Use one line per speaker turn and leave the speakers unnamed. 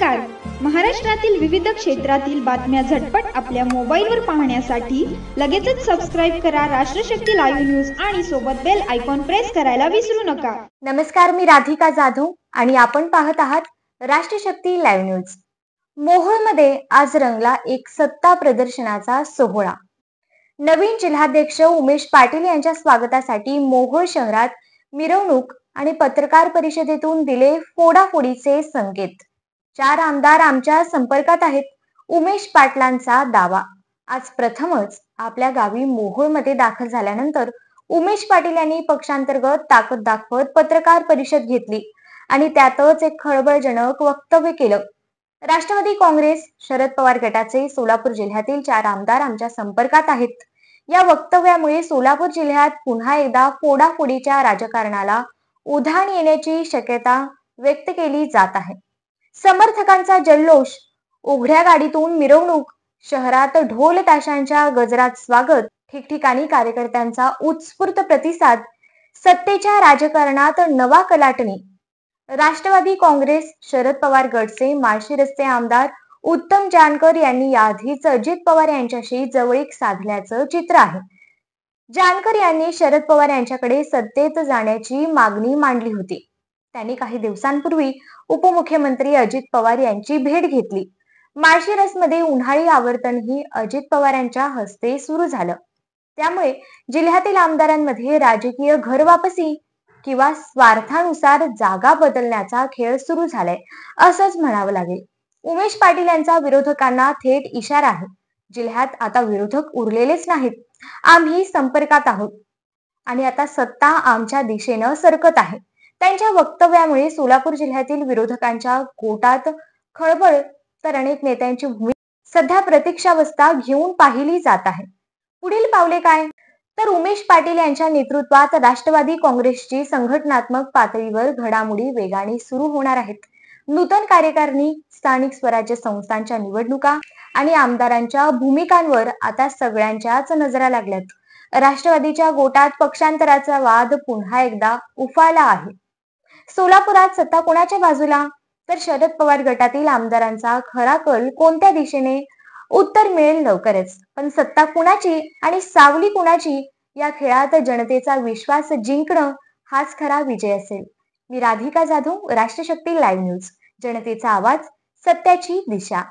नमस्कार. महाराष्ट्रातील विविध क्षेत्रातील बातम्या झटपट आपल्या मोबाईलवर पाहण्यासाठी लगेचच सबस्क्राईब करा राष्ट्रशक्ती लाईव्ह न्यूज आणि सोबत बेल आयकॉन प्रेस करायला विसरू नका.
नमस्कार, मी राधिका जाधव आणि आपण पाहत आहात राष्ट्रशक्ती लाईव्ह न्यूज. मोहोळमध्ये आज रंगला एक सत्ता प्रदर्शनाचा सोहळा. नवीन जिल्हाध्यक्ष उमेश पाटील यांच्या स्वागतासाठी मोहोळ शहरात मिरवणूक आणि पत्रकार परिषदेतून दिले फोडाफोडीचे संकेत. 4 आमदार आमच्या संपर्कात आहेत, उमेश पाटलांचा दावा. आज प्रथमच आपल्या गावी मोहोळमध्ये दाखल झाल्यानंतर उमेश पाटील यांनी पक्षांतर्गत ताकद दाखवत पत्रकार परिषद घेतली आणि त्यातच एक खळबळजनक वक्तव्य केलं. राष्ट्रवादी काँग्रेस शरद पवार गटाचे सोलापूर जिल्ह्यातील 4 आमदार आमच्या संपर्कात आहेत. या वक्तव्यामुळे सोलापूर जिल्ह्यात पुन्हा एकदा फोडाफोडीच्या राजकारणाला उधाण येण्याची शक्यता व्यक्त केली जात आहे. समर्थकांचा जल्लोष, उघड्या गाडीतून मिरवणूक, शहरात ढोल ताशांच्या गजरात स्वागत, ठिकठिकाणी कार्यकर्त्यांचा उत्स्फूर्त प्रतिसाद, सत्तेच्या राजकारणात नवा कलाटणी. राष्ट्रवादी काँग्रेस शरद पवार गटचे माळशिरसचे आमदार उत्तम जानकर यांनी याआधीच अजित पवार यांच्याशी जवळीक साधल्याचं चित्र आहे. जानकर यांनी शरद पवार यांच्याकडे सत्तेत जाण्याची मागणी मांडली होती. त्यांनी काही दिवसांपूर्वी उपमुख्यमंत्री अजित पवार यांची भेट घेतली. माळशिरसमध्ये उन्हाळी आवर्तनही अजित पवार यांच्या हस्ते सुरू झालं. त्यामुळे जिल्ह्यातील आमदारांमध्ये राजकीय घरवापसी किंवा स्वार्थानुसार जागा बदलण्याचा खेळ सुरू झालाय असंच म्हणावं लागेल. उमेश पाटील यांचा विरोधकांना थेट इशारा आहे. जिल्ह्यात आता विरोधक उरलेलेच नाहीत, आम्ही संपर्कात आहोत आणि आता सत्ता आमच्या दिशेनं सरकत आहे. त्यांच्या वक्तव्यामुळे सोलापूर जिल्ह्यातील विरोधकांच्या गोटात खळबळ, तर अनेक नेत्यांची भूमिका सध्या प्रतीक्षावस्था घेऊन पाहिली जात आहे. पुढील पावले काय? तर उमेश पाटील यांच्या नेतृत्वात राष्ट्रवादी काँग्रेसची संघटनात्मक पातळीवर घडामोडी वेगाने सुरू होणार आहेत. नूतन कार्यकारिणी, स्थानिक स्वराज्य संस्थांच्या निवडणुका आणि आमदारांच्या भूमिकांवर आता सगळ्यांच्याच नजरा लागल्यात. राष्ट्रवादीच्या गोटात पक्षांतराचा वाद पुन्हा एकदा उफाळला आहे. सोलापुरात सत्ता कोणाच्या बाजूला? तर शरद पवार गटातील आमदारांचा खरा कल कोणत्या दिशेने? उत्तर मिळेल लवकरच. पण सत्ता कुणाची आणि सावली कुणाची या खेळात जनतेचा विश्वास जिंकणं हाच खरा विजय असेल. मी राधिका जाधव, राष्ट्रशक्ती लाईव्ह न्यूज. जनतेचा आवाज, सत्याची दिशा.